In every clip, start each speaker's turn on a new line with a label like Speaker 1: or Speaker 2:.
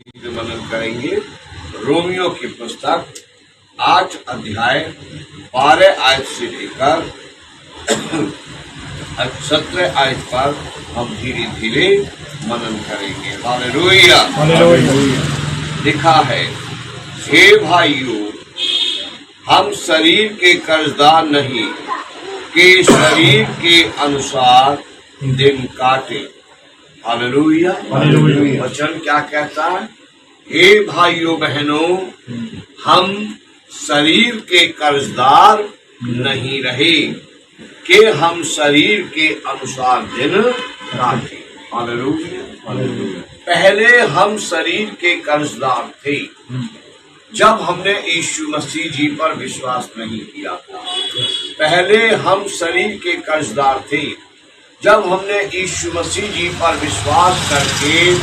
Speaker 1: मनन करेंगे रोमियो की पुस्तक 8 अध्याय 12 आयत से लेकर 17 आयत पर हम धीरे धीरे मनन करेंगे। हालेलुया। लिखा है, हे भाइयों, हम शरीर के कर्जदार नहीं कि शरीर के अनुसार दिन काटे। हालेलुया। वचन क्या कहता है? हे भाइयों बहनों, हम शरीर के कर्जदार नहीं रहे कि हम शरीर के अनुसार दिन काटे। हालेलुया। पहले हम शरीर के कर्जदार थे जब हमने यीशु मसीह जी पर विश्वास नहीं किया था। पहले हम शरीर के कर्जदार थे जब हमने यीशु मसीह जी पर विश्वास करके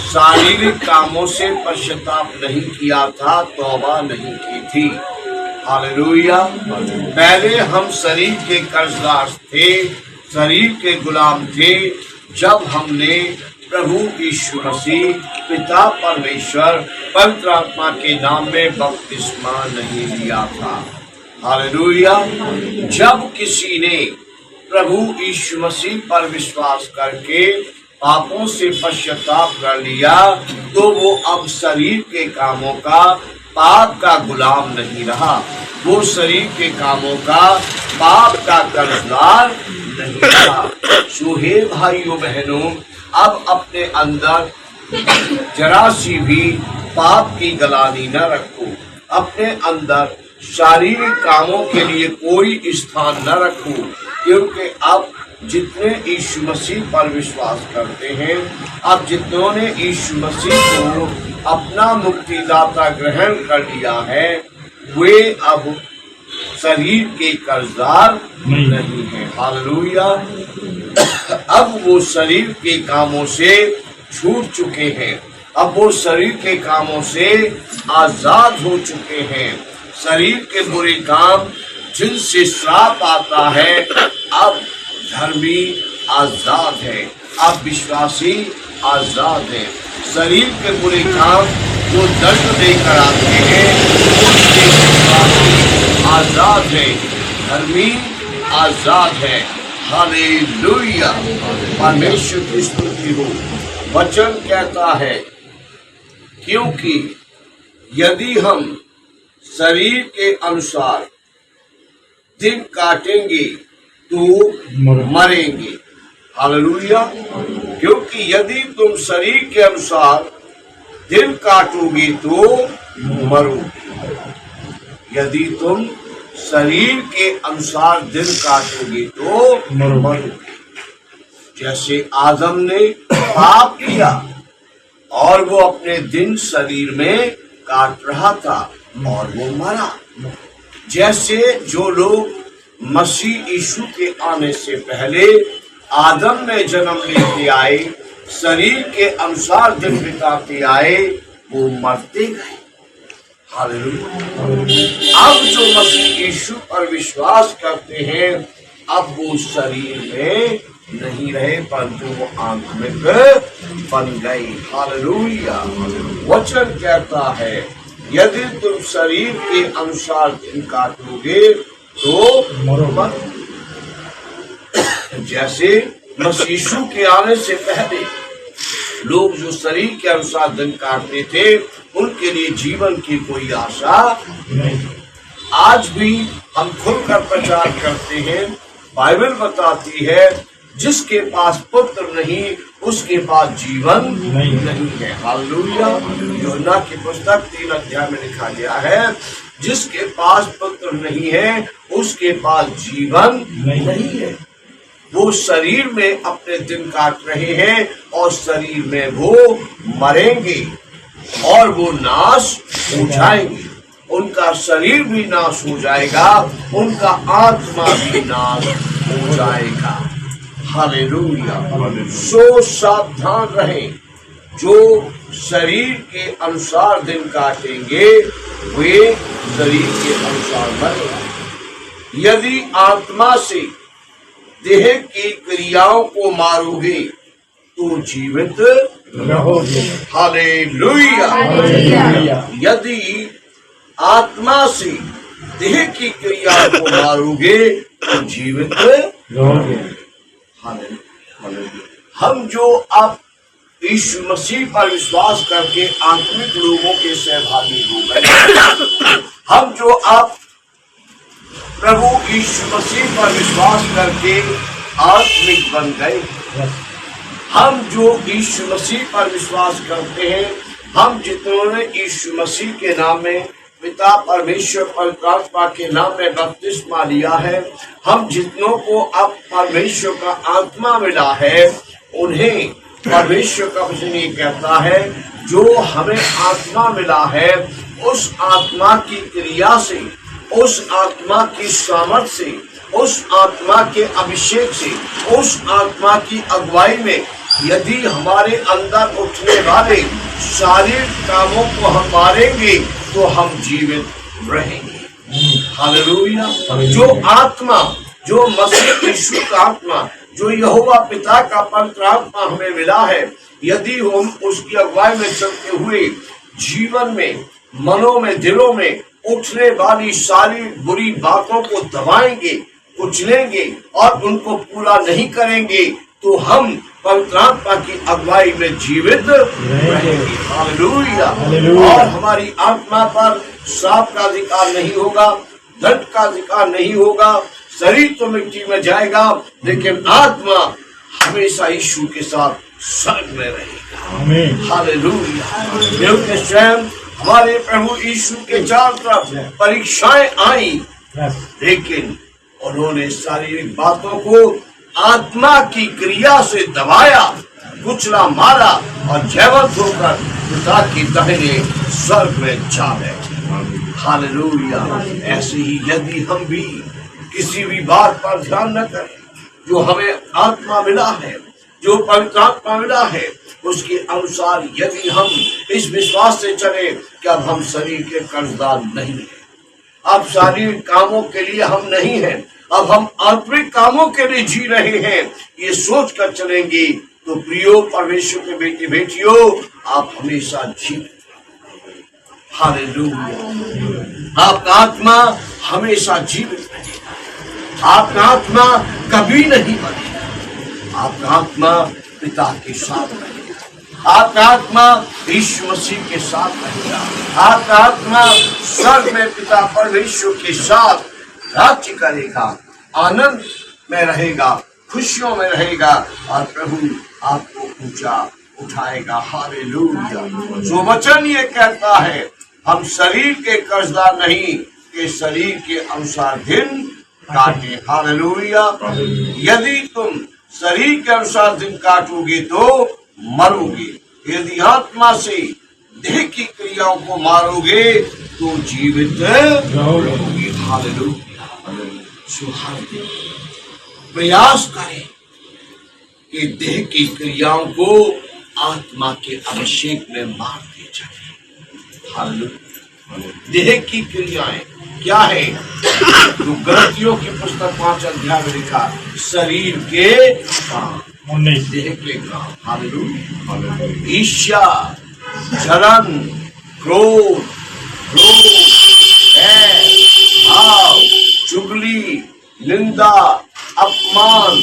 Speaker 1: शारीरिक कामों से पश्चाताप नहीं किया था, तौबा नहीं की थी। हालेलुया। पहले हम शरीर के कर्जदार थे, शरीर के गुलाम थे जब हमने प्रभु यीशु मसीह पिता परमेश्वर पवित्र आत्मा के नाम में बपतिस्मा नहीं लिया था। हालेलुया। जब किसी ने प्रभु यीशु मसीह पर विश्वास करके पापों से पश्चाताप कर लिया तो वो अब शरीर के कामों का, पाप का गुलाम नहीं रहा। वो शरीर के कामों का, पाप का कर्जदार नहीं रहा। सो हे भाइयों बहनों, अब अपने अंदर जरा सी भी पाप की गलानी न रखो। अपने अंदर शारीरिक कामों के लिए कोई स्थान न रखो, क्योंकि अब जितने यीशु मसीह पर विश्वास करते हैं, अब जितनों ने यीशु मसीह को अपना मुक्तिदाता ग्रहण कर लिया है, वे अब शरीर के कर्जदार नहीं है। हालेलुया। अब वो शरीर के कामों से छूट चुके हैं। अब वो शरीर के कामों से आजाद हो चुके हैं। शरीर के बुरे काम जिनसे श्राप आता है, अब धर्मी आजाद है, अब विश्वासी आजाद है। शरीर के बुरे काम जो दर्द देकर आते हैं, उससे विश्वासी आजाद है, धर्मी आजाद है। हालेलुया। परमेश्वर की स्तुति हो। वचन कहता है, क्योंकि यदि हम शरीर के अनुसार दिन काटेंगे तो मरेंगे। हालेलुया। क्योंकि यदि तुम शरीर के अनुसार दिन काटोगे तो मरोगे। यदि तुम शरीर के अनुसार दिन काटोगे तो मरोगे। जैसे आदम ने पाप किया और वो अपने दिन शरीर में काट रहा था और वो मरा। जैसे जो लोग मसीह यीशु के आने से पहले आदम में जन्म लेते आए, शरीर के अनुसार दिन बिताते आए, वो मरते गए। हालेलुया। अब जो मसीह यीशु पर विश्वास करते हैं, अब वो शरीर में नहीं रहे परंतु वो आत्मिक बन गए। हालेलुया। वचन कहता है, यदि तुम शरीर के अनुसार दिन काटोगे तो मरोगे। जैसे मसीह यीशु के आने से पहले लोग जो शरीर के अनुसार दिन काटते थे, उनके लिए जीवन की कोई आशा नहीं। आज भी हम खुलकर प्रचार करते हैं। बाइबल बताती है, जिसके पास पुत्र नहीं उसके पास जीवन नहीं है। हालेलुया। यूहन्ना की पुस्तक 3 अध्याय में लिखा गया है, जिसके पास पुत्र नहीं है उसके पास जीवन नहीं है। वो शरीर में अपने दिन काट रहे हैं और शरीर में वो मरेंगे और वो नाश हो जाएंगे। उनका शरीर भी नाश हो जाएगा, उनका आत्मा भी नाश हो जाएगा। हालेलुया। सो सावधान रहें, जो शरीर के अनुसार दिन काटेंगे वे शरीर के अनुसार मरेंगे। यदि आत्मा से देह की क्रियाओं को मारोगे तो जीवित हालेलुया। यदि आत्मा से देह की क्रिया को मारोगे तो जीवित रहोगे। हम जो अब यीशु मसीह पर विश्वास करके आत्मिक लोगों के सहभागी हो गए, हम जो अब प्रभु यीशु मसीह पर विश्वास करके आत्मिक बन गए, हम जो यीशु मसीह पर विश्वास करते हैं, हम जिन्होंने यीशु मसीह के नाम में पिता परमेश्वर पवित्र आत्मा के नाम में बपतिस्मा लिया है, हम जितनों को अब परमेश्वर का आत्मा मिला है, उन्हें परमेश्वर का वचन ये कहता है, जो हमें आत्मा मिला है उस आत्मा की क्रिया से, उस आत्मा की सामर्थ से, उस आत्मा के अभिषेक से, उस आत्मा की अगुवाई में यदि हमारे अंदर उठने वाले शारीरिक कामों को हम मारेंगे तो हम जीवित रहेंगे। हालेलुया। जो आत्मा, जो मसीह यीशु का आत्मा, जो यहोवा पिता का पवित्र आत्मा हमें मिला है, यदि हम उसकी अगुवाई में चलते हुए जीवन में, मनों में, दिलों में उठने वाली सारी बुरी बातों को दबाएंगे, कुचलेंगे और उनको पूरा नहीं करेंगे तो हम पवित्र आत्मा की अगुवाई में जीवित रहेंगे। हालेलुया। और हमारी आत्मा पर श्राप का अधिकार नहीं होगा, दंड का अधिकार नहीं होगा। शरीर तो मिट्टी में जाएगा लेकिन आत्मा हमेशा यीशु के साथ स्वर्ग में रहेगा। हालेलुया। क्योंकि स्वयं हमारे प्रभु यीशु के चारों तरफ परीक्षाएं आई, लेकिन उन्होंने शारीरिक बातों को आत्मा की क्रिया से दबाया, कुचला, मारा और जयवंत होकर पिता की दाहिने स्वर्ग में जा गए। हालेलुया। ऐसे ही यदि हम भी किसी भी बात पर ध्यान न करें, जो हमें आत्मा मिला है, जो पवित्र आत्मा मिला है, उसके अनुसार यदि हम इस विश्वास से चले कि अब हम शरीर के कर्जदार नहीं हैं, अब शारीरिक कामों के लिए हम नहीं हैं, अब हम आत्मिक कामों के लिए जी रहे हैं, ये सोच कर चलेंगे तो प्रियो परमेश्वर के बेटे बेटियों, आप हमेशा जीवित। हालेलुया। आपका आत्मा हमेशा जीवित रहेगा, आपका आत्मा कभी नहीं मरेगा, आपका आत्मा पिता के साथ रहेगा, आपका आत्मा यीशु मसीह के साथ रहेगा, आपका आत्मा स्वर्ग में पिता परमेश्वर के साथ राज्य करेगा, आनंद में रहेगा, खुशियों में रहेगा और प्रभु आपको ऊंचा उठाएगा। हालेलुया। जो वचन ये कहता है, हम शरीर के कर्जदार नहीं कि शरीर के अनुसार दिन काटे। हालेलुया। यदि तुम शरीर के अनुसार दिन काटोगे तो मरोगे, यदि आत्मा से देह की क्रियाओं को मारोगे तो जीवित रहोगे। हालेलुया। प्रयास करें कि देह की क्रियाओं को आत्मा के अभिषेक में मार दिया जाए। हालेलुया। देह की क्रियाएं क्या है? तो गलतियों की पुस्तक 5 अध्याय में लिखा, शरीर के काम, देह के काम। हालेलुया। ईर्ष्या, जलन, क्रोध, भाव, चुगली, निंदा, अपमान,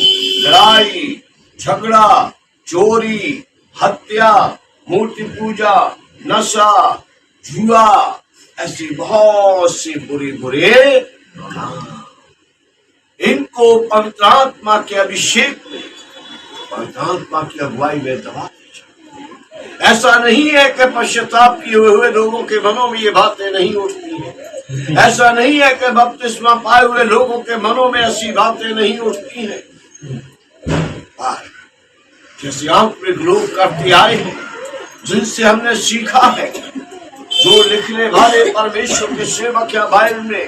Speaker 1: लड़ाई, झगड़ा, चोरी, हत्या, मूर्ति पूजा, नशा, जुआ, ऐसी बहुत सी बुरे बुरे काम, इनको पवित्र आत्मा के अभिषेक में, पवित्र आत्मा की अगुवाई में दबा दीजिए। ऐसा नहीं है कि पश्चाताप किए हुए लोगों के मनों में ये बातें नहीं उठती हैं, ऐसा नहीं है कि बपतिस्मा पाए हुए लोगों के मनों में ऐसी बातें नहीं उठती हैं। जैसे आत्मिक लोग करते आए हैं, जिनसे हमने सीखा है, जो लिखने वाले परमेश्वर के सेवक या बाइबल में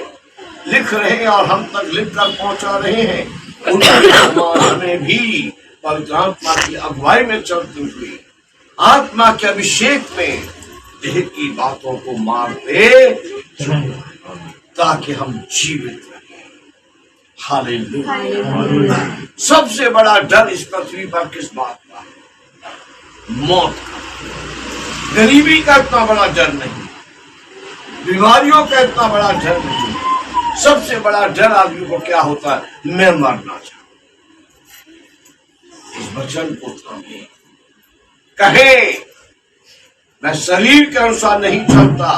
Speaker 1: लिख रहे हैं और हम तक लिख कर पहुंचा रहे हैं, उनके समाज में भी पवित्र आत्मा की अगुवाई में चलते हुए, आत्मा के अभिषेक में देह की बातों को मारते ताकि हम जीवित रहें। हालेलुया। सबसे बड़ा डर इस पृथ्वी पर किस बात का है? मौत का, गरीबी का इतना बड़ा डर नहीं, बीमारियों का इतना बड़ा डर नहीं। सबसे बड़ा डर आदमी को क्या होता है? मैं मरना चाहूं। इस वचन को थामे, कहे मैं शरीर के अनुसार नहीं चलता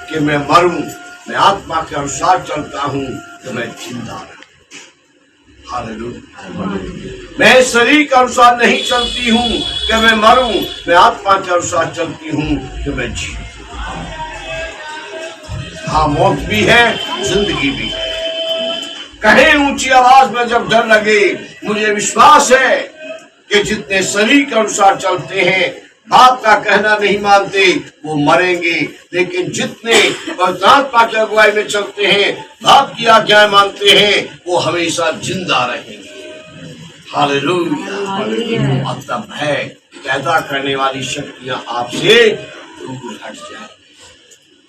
Speaker 1: कि मैं मरूं, मैं आत्मा के अनुसार चलता हूं तो मैं जिंदा रहूं। हालेलुया। मैं शरीर के अनुसार नहीं चलती हूं कि मैं मरूं, मैं आत्मा के अनुसार चलती हूं कि मैं जी। हाँ, मौत भी है, जिंदगी भी है। कहे ऊंची आवाज में जब डर लगे, मुझे विश्वास है कि जितने शरीर के अनुसार चलते हैं, बाप का कहना नहीं मानते, वो मरेंगे, लेकिन जितने पवित्र आत्मा की अगुवाई में चलते हैं, बाप की आज्ञाएं मानते हैं, वो हमेशा जिंदा रहेंगे। हालेलुया। अब तब भय पैदा करने वाली शक्तियां आपसे दूर हट जाए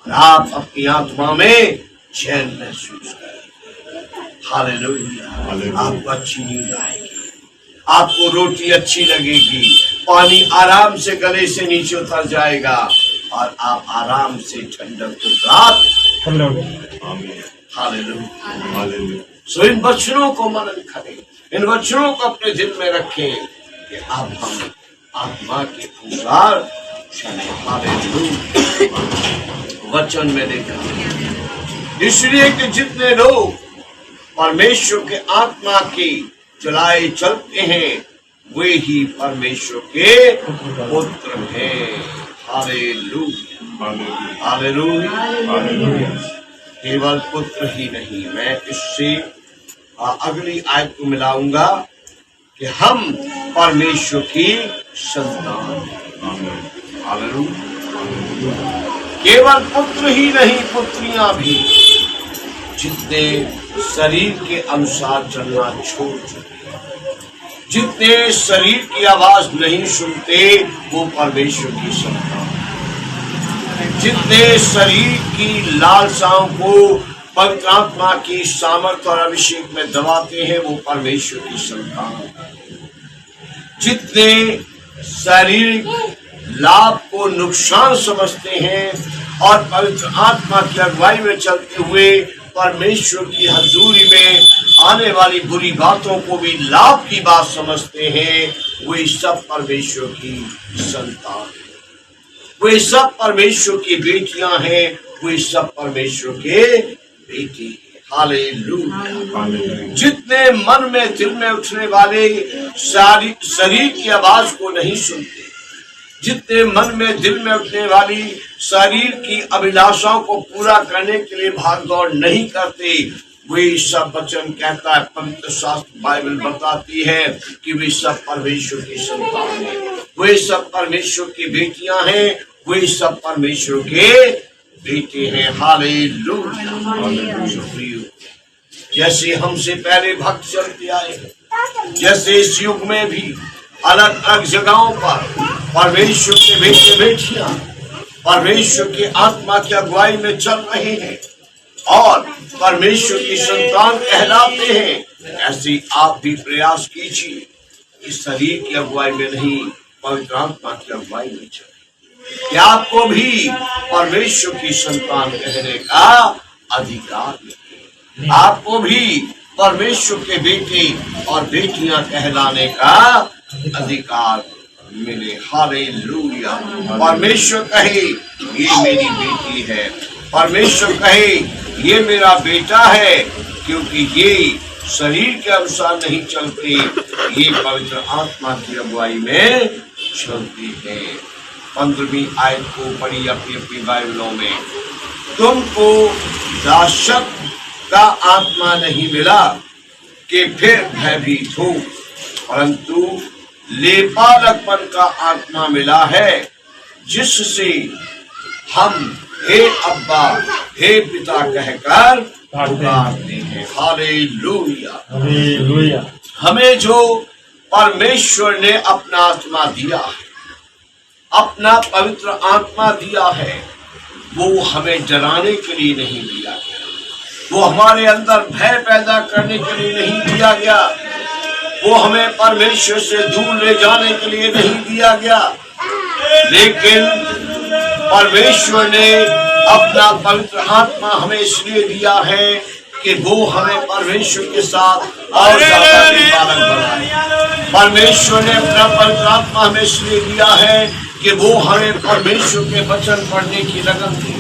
Speaker 1: और आप अपनी आत्मा में चैन महसूस करें। हालेलुया। आपको अच्छी नींद आएगी, आपको रोटी अच्छी लगेगी, पानी आराम से गले से नीचे उतर जाएगा और आप आराम से ठंडक को प्राप्त। हालेलुया। सो इन वचनों को मनन करें, इन वचनों को अपने दिल में रखें कि अब हम आत्मा के अनुसार चलें। हालेलुया। वचन में देखा, इसलिए कि जितने लोग परमेश्वर के आत्मा की चलाए चलते हैं, वे ही परमेश्वर के पुत्र हैं। हालेलुया। हालेलुया। केवल पुत्र ही नहीं, मैं इससे अगली आयत को मिलाऊंगा कि हम परमेश्वर की संतान हैं। हालेलुया। केवल पुत्र ही नहीं, पुत्रियां भी, जितने शरीर के अनुसार चलना छोड़ चुके, जितने शरीर की आवाज नहीं सुनते, वो परमेश्वर की संतान। जितने शरीर की लालसाओं को पवित्र आत्मा की सामर्थ और अभिषेक में दबाते हैं, वो परमेश्वर की संतान। जितने शारीरिक लाभ को नुकसान समझते हैं और पवित्र आत्मा की अगुवाई में चलते हुए परमेश्वर की हजूरी में आने वाली बुरी बातों को भी लाभ की बात समझते हैं, वे सब परमेश्वर की संतान हैं, वे सब परमेश्वर की बेटियां हैं, वे सब परमेश्वर के बेटे हैं। हालेलुया। जितने मन में दिल में उठने वाले शरीर की आवाज को नहीं सुनते, जितने मन में दिल में उठने वाली शरीर की अभिलाषाओं को पूरा करने के लिए भाग दौड़ नहीं करते, वे सब वचन कहता है, पवित्र शास्त्र बाइबल बताती है कि वे सब परमेश्वर की संतान हैं, वे सब परमेश्वर की बेटियां हैं, वे सब परमेश्वर के बेटे हैं। हालेलुया। जैसे हमसे पहले भक्त चलते आए, जैसे इस युग में भी अलग अलग जगहों पर परमेश्वर के बेटे बेटियां परमेश्वर की आत्मा की अगुवाई में चल रहे हैं और परमेश्वर की संतान कहलाते हैं, ऐसे आप भी प्रयास कीजिए इस शरीर की अगुवाई में नहीं, पवित्र आत्मा की अगुवाई में चले कि आपको भी परमेश्वर की संतान कहने का अधिकार मिले, आपको भी परमेश्वर के बेटे और बेटियां कहलाने का अधिकार मिले। हालेलुया। परमेश्वर कहे ये मेरी बेटी है, परमेश्वर कहे ये मेरा बेटा है, क्योंकि ये शरीर के अनुसार नहीं चलते, ये पवित्र आत्मा की अगुवाई में चलते हैं। 15वीं आयत को पढ़ी अपनी अपनी बाइबलों में। तुमको दासत्व का आत्मा नहीं मिला कि फिर भयभीत हो, परंतु लेपालकपन का आत्मा मिला है, जिससे हम हे अब्बा हे पिता कहकर पुकारते हैं। हालेलुया। हालेलुया। हमें जो परमेश्वर ने अपना आत्मा दिया है, अपना पवित्र आत्मा दिया है, वो हमें डराने के लिए नहीं दिया गया, वो हमारे अंदर भय पैदा करने के लिए नहीं दिया गया, वो हमें परमेश्वर से दूर ले जाने के लिए नहीं दिया गया, लेकिन परमेश्वर ने अपना पवित्र आत्मा हमें इसलिए दिया है कि वो हमें परमेश्वर के साथ और ज्यादा निपालक बनाए। परमेश्वर ने अपना पवित्र आत्मा हमें इसलिए दिया है कि वो हमें परमेश्वर के वचन पढ़ने की लगन दी।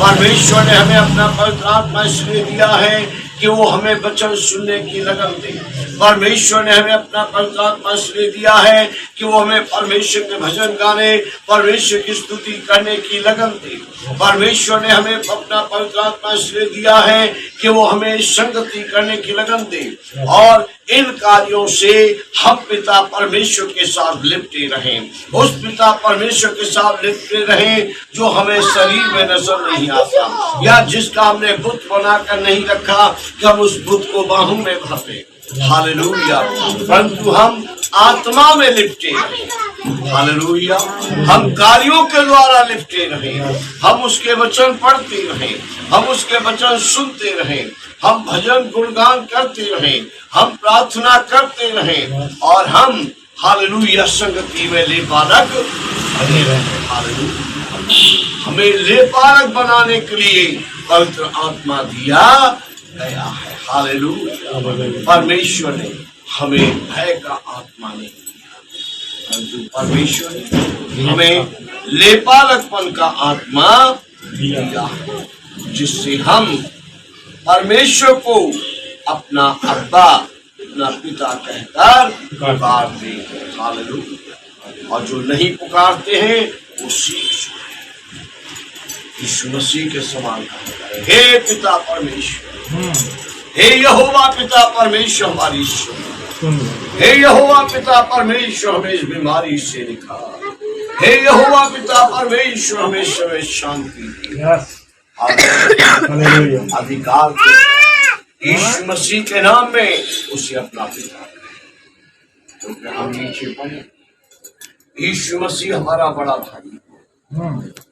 Speaker 1: परमेश्वर ने हमें अपना पवित्र आत्मा इसलिए दिया है कि वो हमें वचन सुनने की लगन दे। परमेश्वर ने हमें अपना पवित्र आत्मा इसलिए दिया है कि वो हमें परमेश्वर के भजन गाने, परमेश्वर की स्तुति करने की लगन दे। परमेश्वर ने हमें अपना पवित्र आत्मा इसलिए दिया है कि वो हमें संगति करने की लगन दे, और इन कार्यों से हम पिता परमेश्वर के साथ लिपटे रहें, उस पिता परमेश्वर के साथ लिपटे रहें जो हमें शरीर में नजर नहीं आता, या जिसका हमने बुत बनाकर नहीं रखा कि हम उस बुत को बाहों में भरे। हालेलुया। परंतु हम आत्मा में लिपटे रहे। हालेलुया। हम कार्यों के द्वारा लिपटे रहे, हम उसके वचन पढ़ते रहे, हम उसके वचन सुनते रहे, हम भजन गुणगान करते रहे, हम प्रार्थना करते रहे, और हम हालेलुया संगति में लेपालक बने रहे। हालेलुया। हमें लेपालक बनाने के लिए पवित्र आत्मा दिया गया है। हालेलुया। परमेश्वर ने हमें भय का आत्मा नहीं दिया, परंतु परमेश्वर ने हमें लेपालकपन का आत्मा दिया है, जिससे हम परमेश्वर को अपना अब्बा, अपना पिता कहकर पुकारते हैं। हालेलुया। और जो नहीं पुकारते हैं वो सीख यीशु मसीह के समान है। हे पिता परमेश्वर, हे यहोवा पिता परमेश्वर हमारी सुन, हे यहोवा पिता परमेश्वर हमें इस बीमारी से निकाल, हे यहोवा पिता परमेश्वर हमें समय शांति दी। अधिकार यीशु मसीह के नाम में उसे अपना पिता कहे। क्योंकि हम नीचे पड़े, यीशु मसीह हमारा बड़ा भाई,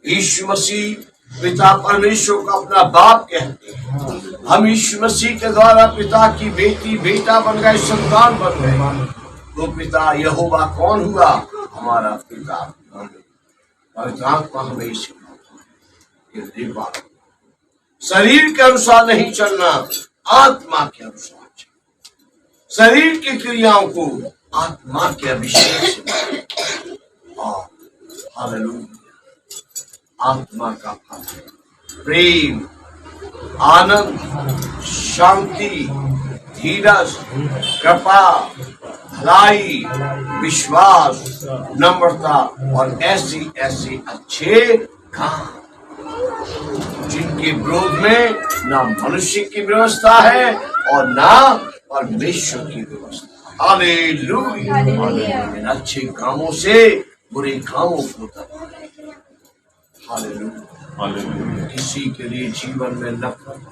Speaker 1: यीशु मसीह पिता परमेश्वर को अपना बाप कहते हैं। हम यीशु मसीह के द्वारा पिता की बेटी बेटा बन गए, संतान बन गए। तो पिता यहोवा कौन हुआ? हमारा पिता। पवित्र आत्मा हमें सिखाता है शरीर के अनुसार नहीं चलना, आत्मा के अनुसार चलना। शरीर की क्रियाओं को आत्मा के अभिषेक से, और हालेलुया आत्मा का फल प्रेम, आनंद, शांति, धीरज, कृपा, भलाई, विश्वास, नम्रता और ऐसी ऐसे अच्छे काम जिनके विरोध में ना मनुष्य की व्यवस्था है और ना परमेश्वर की व्यवस्था। हालेलुया। इन अच्छे कामों से बुरे कामों को दबा। हालेलुया। किसी के लिए जीवन में नफरत,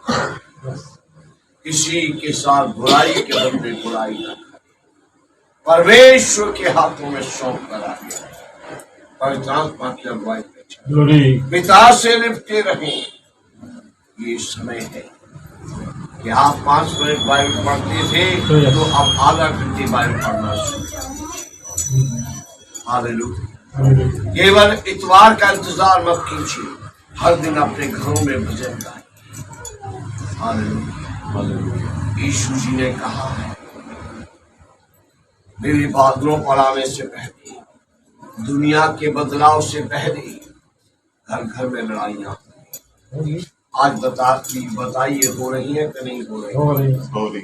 Speaker 1: किसी के साथ बुराई के बदले बुराई न करे, परमेश्वर के हाथों में सौंप कर आ गया। पवित्र आत्मा की अगुवाई में पिता से लिपटे रहें। ये समय है कि आप 5 मिनट बाइबल पढ़ते थे तो अब आधा घंटे बाइबल पढ़ना शुरू। हालेलुया। केवल इतवार का इंतजार मत कीजिए, हर दिन अपने घरों में भजन गाएं। हालेलुया। यीशु जी ने कहा है, मेरे बादलों पर आने से पहले, दुनिया के बदलाव से पहले घर घर में लड़ाइयाँ होंगी। आज बताइए हो रही है कि नहीं हो रही?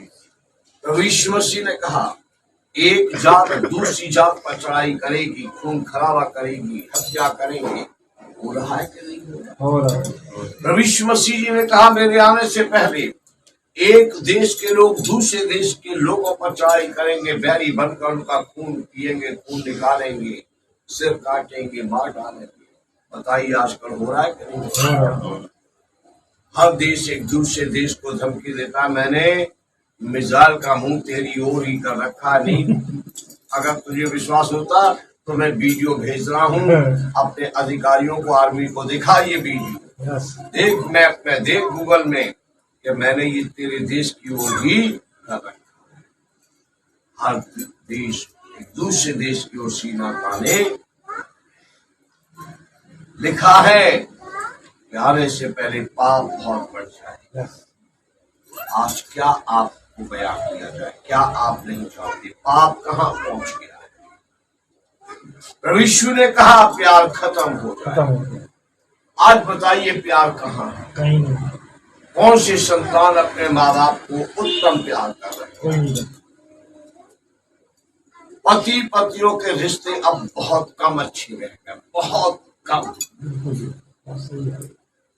Speaker 1: प्रभु यीशु मसीह ने कहा, एक जात दूसरी जात पर चढ़ाई करेगी, खून खराबा करेगी, हत्या करेंगे। हो रहा है कि नहीं हो रहा है? प्रभु यीशु मसीह जी ने कहा, मेरे आने से पहले एक देश के लोग दूसरे देश के लोगों पर चढ़ाई करेंगे, बैरी बनकर उनका खून पिएंगे, खून निकालेंगे, सिर काटेंगे, मार डालेंगे। बताइए आजकल हो रहा है कि नहीं हो रहा है? हर देश एक दूसरे देश को धमकी देता, मैंने मिसाइल का मुंह तेरी ओर ही कर रखा। नहीं, अगर तुझे विश्वास होता तो मैं वीडियो भेज रहा हूँ अपने अधिकारियों को, आर्मी को, दिखा ये वीडियो, देख मैप में, देख गूगल में कि मैंने ये तेरे देश की ओर ही कर रखा। हर देश एक दूसरे देश की ओर सीना ताने। लिखा है कि आने से पहले पाप बहुत बढ़ जाए। आज क्या आपको बयान किया जाए, क्या आप नहीं जानते पाप कहाँ पहुंच गया है। प्रभु यीशु ने कहा प्यार खत्म हो जाए। आज बताइए प्यार कहाँ है?
Speaker 2: कहीं नहीं।
Speaker 1: कौन से संतान अपने माँ बाप को उत्तम प्यार कर रहे हैं? पति पतियों के रिश्ते अब बहुत कम अच्छे रह गए, बहुत कम।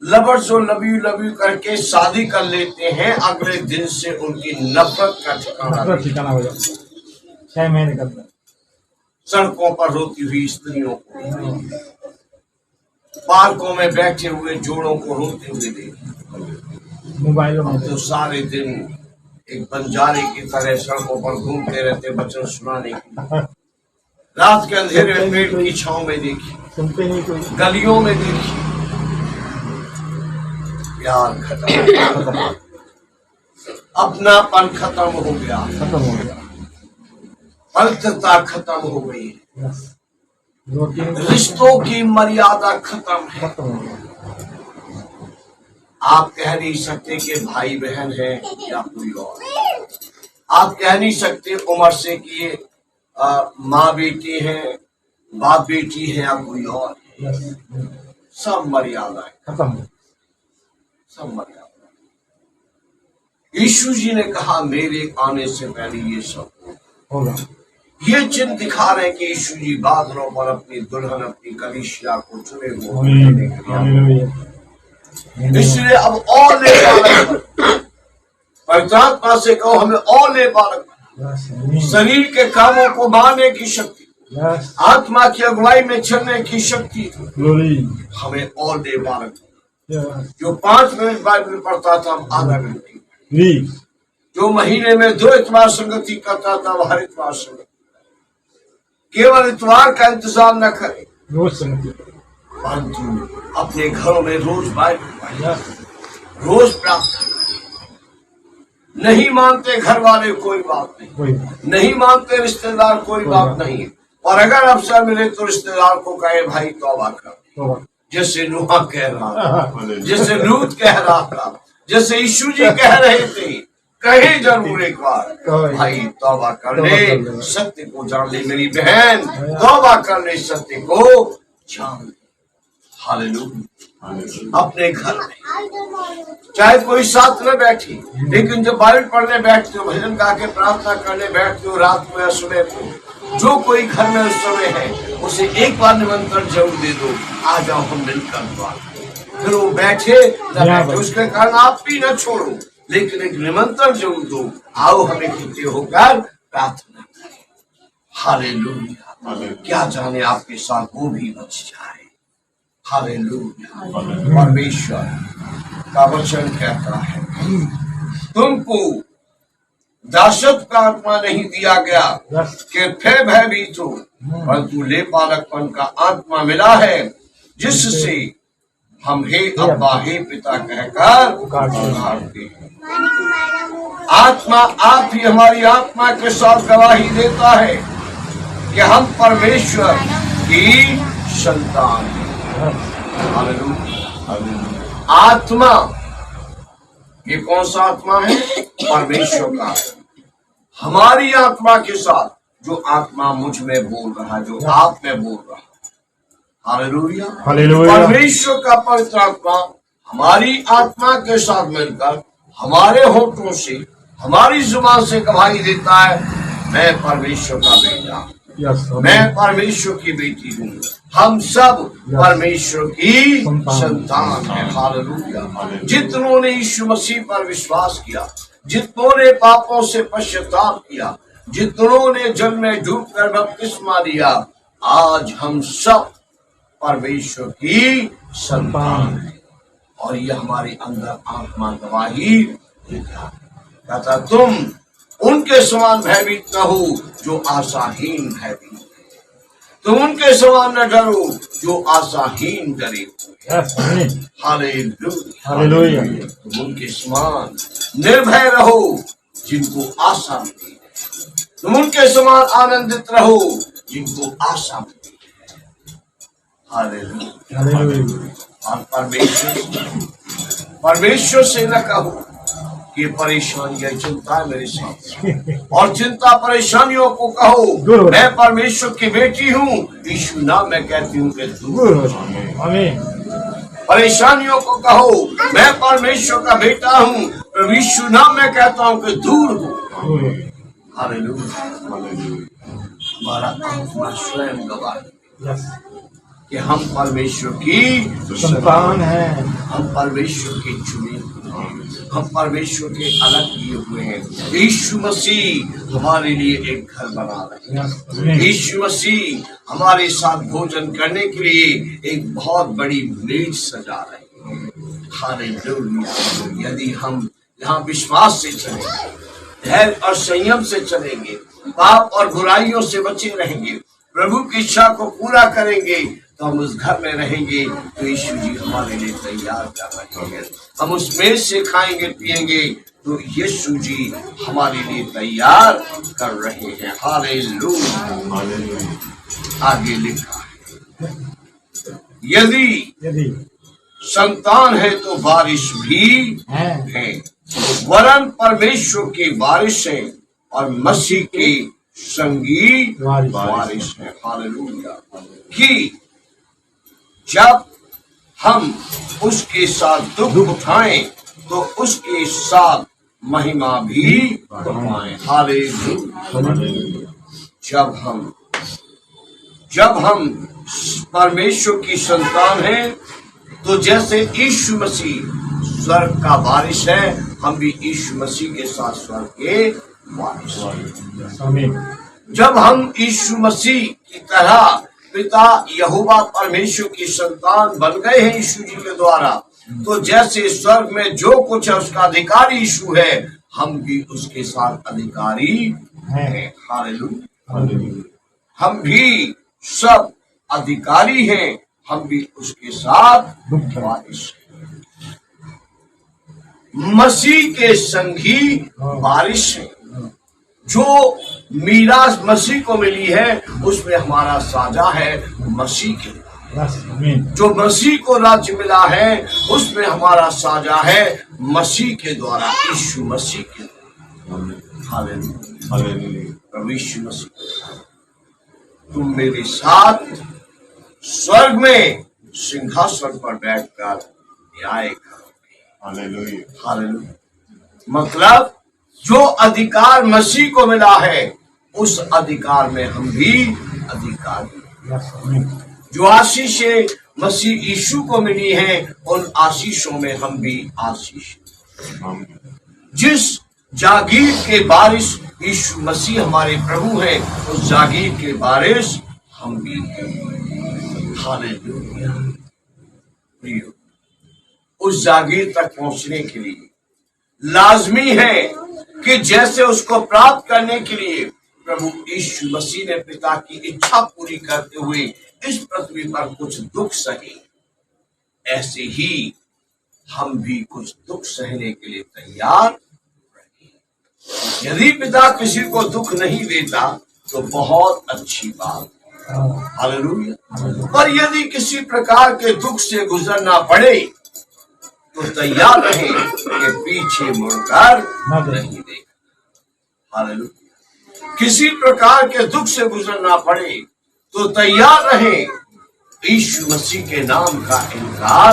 Speaker 1: लवर्स और लव यू करके शादी कर लेते हैं, अगले दिन से उनकी नफरत का ठिकाना
Speaker 2: हो जाता है। 6 महीने करता।
Speaker 1: सड़कों पर रोती हुई स्त्रियों को, पार्कों में बैठे हुए जोड़ों को रोते हुए देखते।
Speaker 2: मोबाइलों में
Speaker 1: तो सारे दिन एक बंजारे की तरह सड़कों पर घूमते रहते, वचन सुनाने की। रात के अंधेरे में पेड़ की छांव में देखी,
Speaker 2: सुनते नहीं कोई,
Speaker 1: गलियों में देखी। प्यार खत्म, अपनापन खत्म हो गया, पवित्रता खत्म हो गई, रिश्तों की मर्यादा खत्म है। आप कह नहीं सकते कि भाई बहन है या कोई और। आप कह नहीं सकते उम्र से कि ये माँ बेटी है, बाप बेटी है या कोई और। सब मर्यादा है, सब मर्यादा। यीशु जी ने कहा मेरे आने से पहले ये सब होगा। ये चिन्ह दिखा रहे हैं कि यीशु जी बादलों पर अपनी दुल्हन, अपनी कलीसिया को चुने हुए। इसलिए अब और ले बालक, पवित्रात्मा से कहो हमें और ले बालक, शरीर के कामों को मारने की शक्ति, आत्मा की अगुवाई में चलने की शक्ति हमें और ले बालक। जो 5 मिनट बाइबल पढ़ता था हम आधा घंटे, जो महीने में 2 इतवार संगति करता था हर इतवार संगति। केवल इतवार का इंतजार न करें,
Speaker 2: रोज संगति,
Speaker 1: परंतु अपने घरों में रोज बाइबल, रोज प्रार्थना। नहीं मानते घर वाले कोई बात नहीं, नहीं मानते रिश्तेदार कोई बात नहीं, और अगर अवसर मिले तो रिश्तेदार को कहे भाई तौबा कर, जैसे नूह कह रहा था, जैसे लूत कह रहा था, जैसे यीशु जी कह रहे थे। कहे जरूर एक बार भाई तौबा कर ले, सत्य को जान ले। मेरी बहन तौबा कर ले, सत्य को जान ले। हालेलुया। अपने घर में चाहे कोई साथ में बैठी, लेकिन जब बाइबल पढ़ने बैठते हो, भजन गा के प्रार्थना करने बैठते हो रात को या सुबह को, जो कोई घर में उस समय है उसे एक बार निमंत्रण जरूर दे दो, आ जाओ हम मिलकर दुआ। फिर वो बैठे न बैठे उसके कारण आप भी न छोड़ो, लेकिन एक निमंत्रण जरूर दो, आओ हम इकट्ठे होकर प्रार्थना करें। हालेलुया। क्या जाने आपके साथ वो भी बच जाए। हालेलुया। परमेश्वर का वचन कहता है तुमको दासत्व का आत्मा नहीं दिया गया कि फिर भयभीत हो, परंतु ले बालकपन का आत्मा मिला है, जिससे हम हे अब्बा हे पिता कहकर पुकारते हैं। आत्मा आप ही हमारी आत्मा के साथ गवाही देता है कि हम परमेश्वर की संतान हैं। आत्मा, ये कौन सा आत्मा है? परमेश्वर का। हमारी आत्मा के साथ जो आत्मा मुझ में बोल रहा है, जो आप में बोल रहा है। हालेलुया। परमेश्वर का पवित्र आत्मा हमारी आत्मा के साथ मिलकर हमारे होठों से, हमारी जुबान से गवाही देता है मैं परमेश्वर का बेटा, मैं परमेश्वर की बेटी हूँ। हम सब परमेश्वर की संतान हैं। हालेलुया। जितनों ने यीशु मसीह पर विश्वास किया, जितनों ने पापों से पश्चाताप किया, जितनों ने जल में डूबकर बपतिस्मा लिया, आज हम सब परमेश्वर की संतान हैं। और ये हमारे अंदर आत्मा गवाही कहता तुम उनके समान भयभीत न हो जो आशाहीन भयभीत है, तुम उनके समान न डरो जो आशाहीन डरे हुए। हालेलुया। तुम उनके समान निर्भय रहो जिनको आशा मिली है। तुम उनके समान आनंदित रहो जिनको आशा मिलती है। हालेलुया।
Speaker 2: हालेलुया।
Speaker 1: और परमेश्वर से न कहो कि परेशानियां चिंता मेरे साथ, और चिंता परेशानियों को कहो मैं परमेश्वर की बेटी हूँ, यीशु नाम मैं कहती हूँ कि दूर हो जाओ।
Speaker 2: आमीन।
Speaker 1: परेशानियों को कहो मैं परमेश्वर का बेटा हूँ, प्रभु यीशु नाम मैं कहता हूँ कि दूर हो। हालेलुया। हमारा स्वयं गवाह कि हम परमेश्वर की
Speaker 2: संतान है,
Speaker 1: हम परमेश्वर के चुने, हम परमेश्वर के अलग किए हुए हैं। यीशु मसीह हमारे लिए एक घर बना रहे हैं। यीशु मसीह हमारे साथ भोजन करने के लिए एक बहुत बड़ी मेज सजा रहे हैं। हालेलुया। यदि हम यहाँ विश्वास से चलेंगे, धैर्य और संयम से चलेंगे, पाप और बुराइयों से बचे रहेंगे, प्रभु की इच्छा को पूरा करेंगे, तो हम उस घर में रहेंगे तो यीशु जी हमारे लिए तैयार कर रहे हैं। हम उस मेज से खाएंगे पिएंगे तो यीशु जी हमारे लिए तैयार कर रहे हैं। हालेलुया। आगे लिखा है यदि संतान है तो बारिश भी है, वरन परमेश्वर की बारिश है और मसीह की संगी बारिश है। हालेलुया। कि जब हम उसके साथ दुख उठाएं तो उसके साथ महिमा भी पाएं। हालेलुया। जब हम परमेश्वर की संतान हैं तो जैसे यीशु मसीह स्वर्ग का वारिस है, हम भी यीशु मसीह के साथ स्वर्ग के वारिस हैं। जब हम यीशु मसीह की तरह पिता यहोवा परमेश्वर की संतान बन गए हैं यीशु जी के द्वारा, तो जैसे स्वर्ग में जो कुछ है उसका अधिकारी यीशु है, हम भी उसके साथ अधिकारी हैं। हालेलुया। हम भी सब अधिकारी हैं, हम भी उसके साथ वारिस हैं। मसीह के संगी वारिस हैं। जो मीरास मसीह को मिली है उसमें हमारा साझा है मसीह के। जो मसीह को राज्य मिला है उसमें हमारा साझा है मसीह के द्वारा, यीशु मसीह के द्वारा। हालेलुया। प्रभु यीशु मसीह तुम मेरे साथ स्वर्ग में सिंहासन पर बैठकर न्याय करोगे। हालेलुया। हालेलुया। मतलब जो अधिकार मसीह को मिला है उस अधिकार में हम भी अधिकारी। जो आशीषें मसीह यीशु को मिली हैं उन आशीषों में हम भी आशीष। जिस जागीर के बारिश यीशु मसीह हमारे प्रभु हैं, उस जागीर के बारिश हम भी हैं। हालेलुया। उस जागीर तक पहुंचने के लिए लाजमी है कि जैसे उसको प्राप्त करने के लिए प्रभु यीशु मसीह ने पिता की इच्छा पूरी करते हुए इस पृथ्वी पर कुछ दुख सहे, ऐसे ही हम भी कुछ दुख सहने के लिए तैयार रहें। यदि पिता किसी को दुख नहीं देता तो बहुत अच्छी बात। हालेलुया। पर यदि किसी प्रकार के दुख से गुजरना पड़े तो तैयार रहे कि पीछे मुड़कर नहीं देखा। हालेलुया। किसी प्रकार के दुख से गुजरना पड़े तो तैयार रहे यीशु मसीह के नाम का इनकार।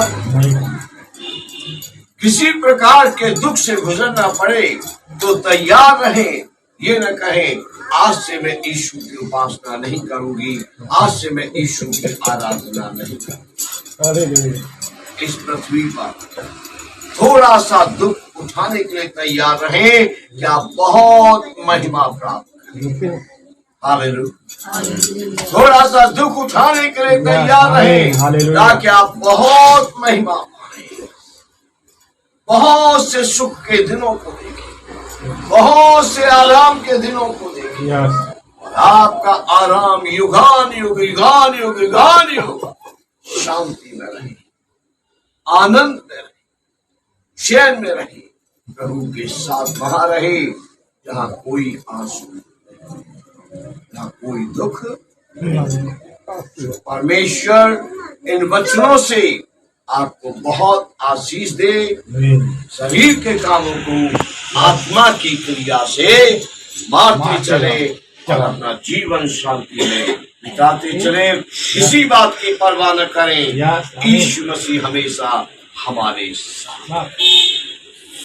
Speaker 1: किसी प्रकार के दुख से गुजरना पड़े तो तैयार रहे, ये न कहे आज से मैं यीशु की उपासना नहीं करूंगी, आज से मैं यीशु की आराधना नहीं करूंगी। इस पृथ्वी पर थोड़ा सा दुख उठाने के लिए तैयार रहे कि आप बहुत महिमा प्राप्त करें। हालेलुया। थोड़ा सा दुख उठाने के लिए तैयार रहे ताकि आप बहुत महिमा पाएं, बहुत से सुख के दिनों को देखें, बहुत से आराम के दिनों को देखें। और आपका आराम युगान युग युगान युग युगान युग शांति में रहे, आनंद में रहे, चैन में रहे, प्रभु के साथ वहां रहे जहां कोई आंसू नहीं। ना कोई दुख। परमेश्वर इन वचनों से आपको बहुत आशीष दे। शरीर के कामों को आत्मा की क्रिया से मारते चले और अपना जीवन शांति में बिताते चले। किसी बात की परवाह न करें। यीशु मसीह हमेशा हमारे साथ।